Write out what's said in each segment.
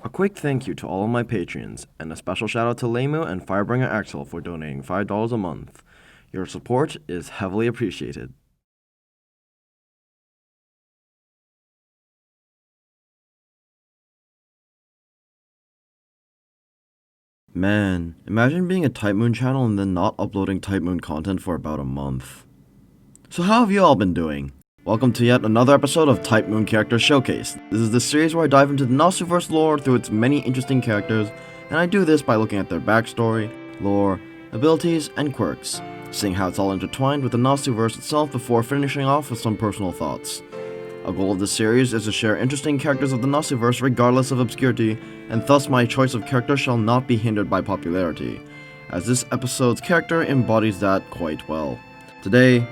A quick thank you to all of my patrons, and a special shout out to Lemu and Firebringer Axel for donating $5 a month. Your support is heavily appreciated. Man, imagine being a Type Moon channel and then not uploading Type Moon content for about a month. So how have you all been doing? Welcome to yet another episode of Type Moon Character Showcase. This is the series where I dive into the Nasuverse lore through its many interesting characters, and I do this by looking at their backstory, lore, abilities, and quirks, seeing how it's all intertwined with the Nasuverse itself before finishing off with some personal thoughts. A goal of this series is to share interesting characters of the Nasuverse regardless of obscurity, and thus my choice of character shall not be hindered by popularity, as this episode's character embodies that quite well. Today,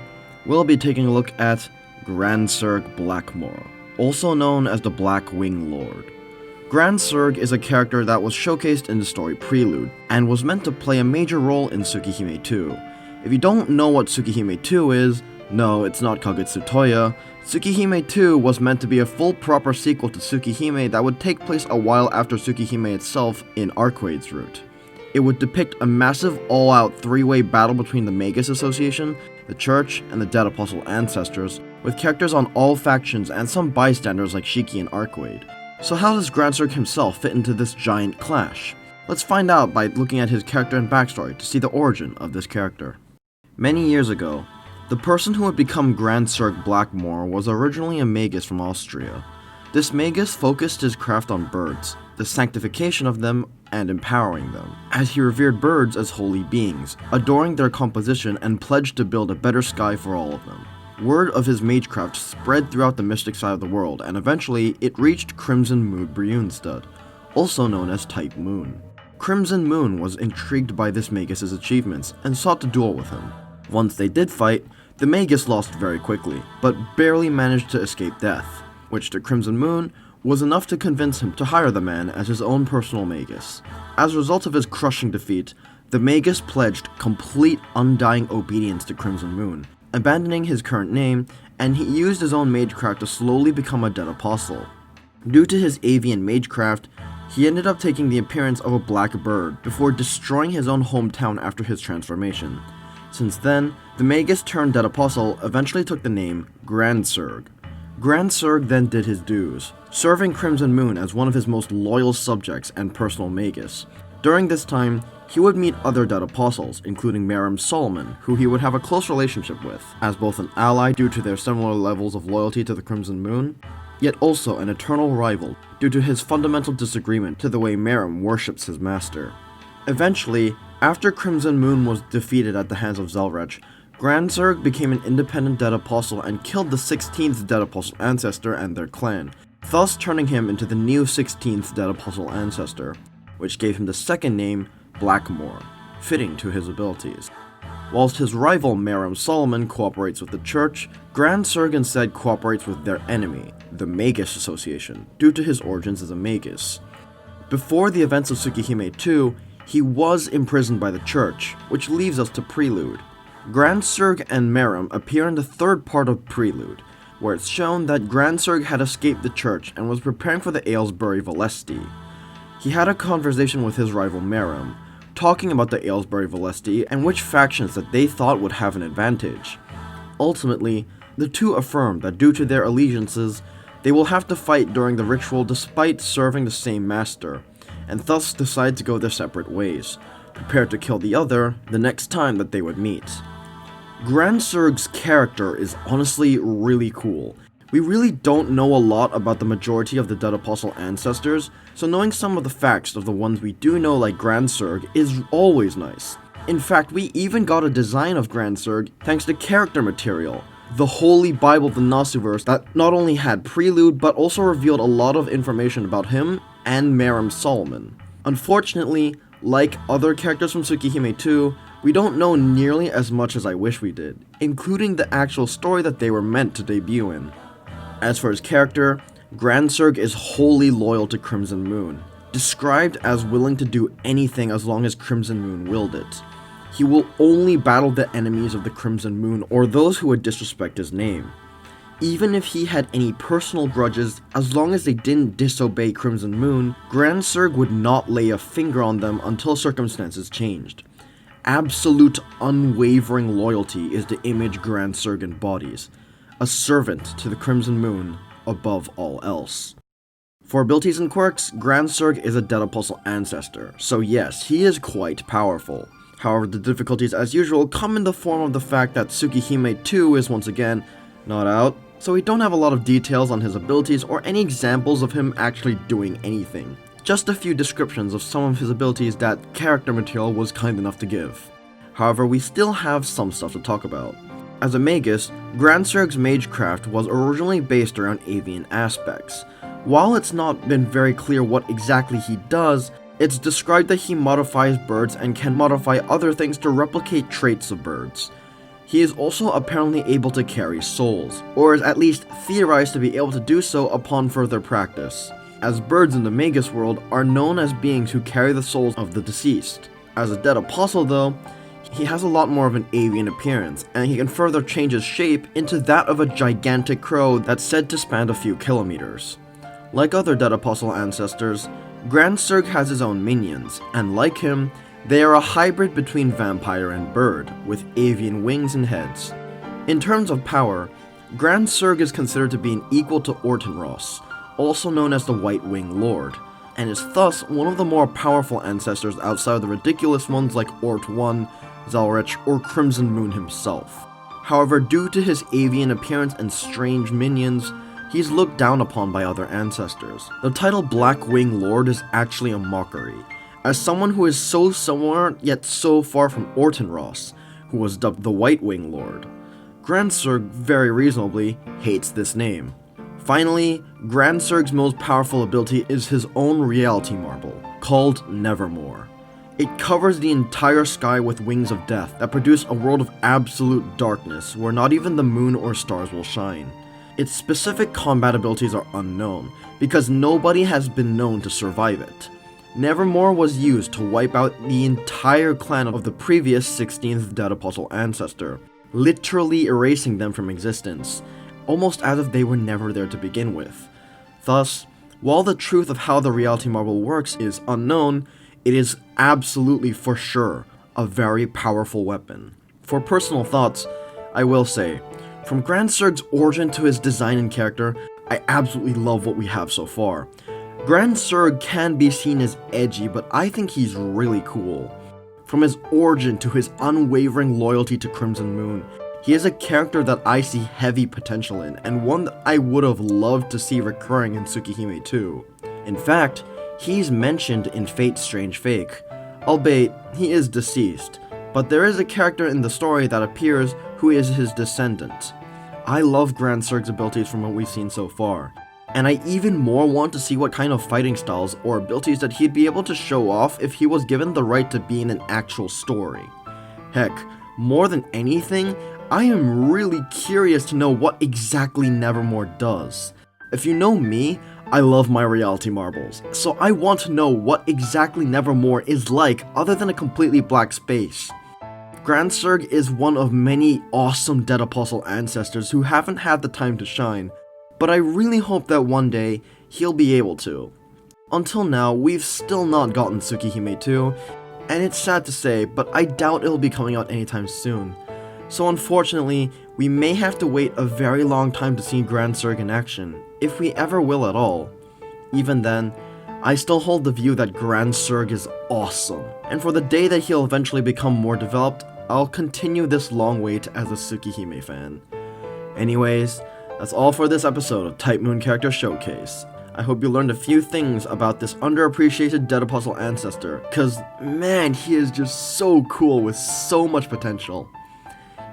we'll be taking a look at Gransurg Blackmore, also known as the Black Wing Lord. Gransurg is a character that was showcased in the story Prelude, and was meant to play a major role in Tsukihime 2. If you don't know what Tsukihime 2 is, no, it's not Kagetsu Tohya. Tsukihime 2 was meant to be a full proper sequel to Tsukihime that would take place a while after Tsukihime itself in Arcwade's route. It would depict a massive all-out three-way battle between the Magus Association, the Church, and the Dead Apostle Ancestors, with characters on all factions and some bystanders like Shiki and Arcwade. So how does Gransurg himself fit into this giant clash? Let's find out by looking at his character and backstory to see the origin of this character. Many years ago, the person who would become Gransurg Blackmore was originally a magus from Austria. This magus focused his craft on birds, the sanctification of them, and empowering them, as he revered birds as holy beings, adoring their composition and pledged to build a better sky for all of them. Word of his magecraft spread throughout the mystic side of the world, and eventually it reached Crimson Moon Brunstad, also known as Type Moon. Crimson Moon was intrigued by this magus's achievements and sought to duel with him. Once they did fight, the magus lost very quickly, but barely managed to escape death, which to Crimson Moon was enough to convince him to hire the man as his own personal magus. As a result of his crushing defeat, the magus pledged complete undying obedience to Crimson Moon, abandoning his current name, and he used his own magecraft to slowly become a dead apostle. Due to his avian magecraft, he ended up taking the appearance of a black bird before destroying his own hometown after his transformation. Since then, the magus turned dead apostle eventually took the name Gransurg. Gransurg then did his dues, serving Crimson Moon as one of his most loyal subjects and personal magus. During this time, he would meet other dead apostles, including Meram Solomon, who he would have a close relationship with, as both an ally due to their similar levels of loyalty to the Crimson Moon, yet also an eternal rival due to his fundamental disagreement to the way Meram worships his master. Eventually, after Crimson Moon was defeated at the hands of Zelrech, Gransurg became an independent dead apostle and killed the 16th dead apostle ancestor and their clan, thus turning him into the new 16th dead apostle ancestor, which gave him the second name, Blackmore, fitting to his abilities. Whilst his rival Meram Solomon cooperates with the Church, Gransurg instead cooperates with their enemy, the Magus Association, due to his origins as a magus. Before the events of Tsukihime 2, he was imprisoned by the Church, which leaves us to Prelude. Gransurg and Meram appear in the third part of Prelude, where it's shown that Gransurg had escaped the Church and was preparing for the Aylesbury Valesti. He had a conversation with his rival Meram, talking about the Aylesbury Valesti and which factions that they thought would have an advantage. Ultimately, the two affirmed that due to their allegiances, they will have to fight during the ritual despite serving the same master, and thus decide to go their separate ways, prepared to kill the other the next time that they would meet. Gransurg's character is honestly really cool. We really don't know a lot about the majority of the Dead Apostle ancestors, so knowing some of the facts of the ones we do know like Gransurg is always nice. In fact, we even got a design of Gransurg thanks to character material, the Holy Bible of the Nasuverse, that not only had Prelude but also revealed a lot of information about him and Meram Solomon. Unfortunately, like other characters from Tsukihime 2, we don't know nearly as much as I wish we did, including the actual story that they were meant to debut in. As for his character, Gransurg is wholly loyal to Crimson Moon, described as willing to do anything as long as Crimson Moon willed it. He will only battle the enemies of the Crimson Moon or those who would disrespect his name. Even if he had any personal grudges, as long as they didn't disobey Crimson Moon, Gransurg would not lay a finger on them until circumstances changed. Absolute unwavering loyalty is the image Gransurg embodies, a servant to the Crimson Moon above all else. For abilities and quirks, Gransurg is a Dead Apostle ancestor, so yes, he is quite powerful. However, the difficulties as usual come in the form of the fact that Tsukihime too is once again not out, so we don't have a lot of details on his abilities or any examples of him actually doing anything. Just a few descriptions of some of his abilities that character material was kind enough to give. However, we still have some stuff to talk about. As a magus, Gransurg's magecraft was originally based around avian aspects. While it's not been very clear what exactly he does, it's described that he modifies birds and can modify other things to replicate traits of birds. He is also apparently able to carry souls, or is at least theorized to be able to do so upon further practice, as birds in the Magus world are known as beings who carry the souls of the deceased. As a Dead Apostle though, he has a lot more of an avian appearance, and he can further change his shape into that of a gigantic crow that's said to span a few kilometers. Like other Dead Apostle ancestors, Gransurg has his own minions, and like him, they are a hybrid between vampire and bird, with avian wings and heads. In terms of power, Gransurg is considered to be an equal to Ortenross, also known as the White Wing Lord, and is thus one of the more powerful ancestors outside of the ridiculous ones like Ort 1, Zalrich, or Crimson Moon himself. However, due to his avian appearance and strange minions, he's looked down upon by other ancestors. The title Black Wing Lord is actually a mockery, as someone who is so similar yet so far from Ortenross, who was dubbed the White Wing Lord. Gransurg, very reasonably, hates this name. Finally, Gransurg's most powerful ability is his own reality marble, called Nevermore. It covers the entire sky with wings of death that produce a world of absolute darkness where not even the moon or stars will shine. Its specific combat abilities are unknown, because nobody has been known to survive it. Nevermore was used to wipe out the entire clan of the previous 16th Dead Apostle ancestor, literally erasing them from existence, almost as if they were never there to begin with. Thus, while the truth of how the reality marble works is unknown, it is absolutely for sure a very powerful weapon. For personal thoughts, I will say, from Gransurg's origin to his design and character, I absolutely love what we have so far. Gransurg can be seen as edgy, but I think he's really cool. From his origin to his unwavering loyalty to Crimson Moon, he is a character that I see heavy potential in, and one that I would have loved to see recurring in Tsukihime too. In fact, he's mentioned in Fate's Strange Fake, albeit he is deceased, but there is a character in the story that appears who is his descendant. I love Gransurg's abilities from what we've seen so far, and I even more want to see what kind of fighting styles or abilities that he'd be able to show off if he was given the right to be in an actual story. Heck, more than anything, I am really curious to know what exactly Nevermore does. If you know me, I love my reality marbles, so I want to know what exactly Nevermore is like other than a completely black space. Gransurg is one of many awesome Dead Apostle ancestors who haven't had the time to shine, but I really hope that one day he'll be able to. Until now, we've still not gotten Tsukihime 2, and it's sad to say, but I doubt it'll be coming out anytime soon. So unfortunately, we may have to wait a very long time to see Gransurg in action, if we ever will at all. Even then, I still hold the view that Gransurg is awesome, and for the day that he'll eventually become more developed, I'll continue this long wait as a Tsukihime fan. Anyways, that's all for this episode of Type Moon Character Showcase. I hope you learned a few things about this underappreciated Dead Apostle ancestor, cause man, he is just so cool with so much potential.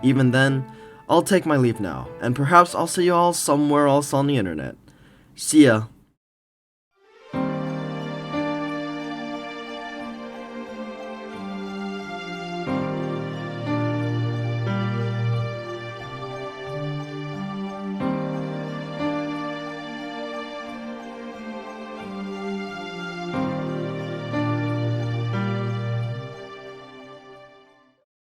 Even then, I'll take my leave now, and perhaps I'll see you all somewhere else on the internet. See ya.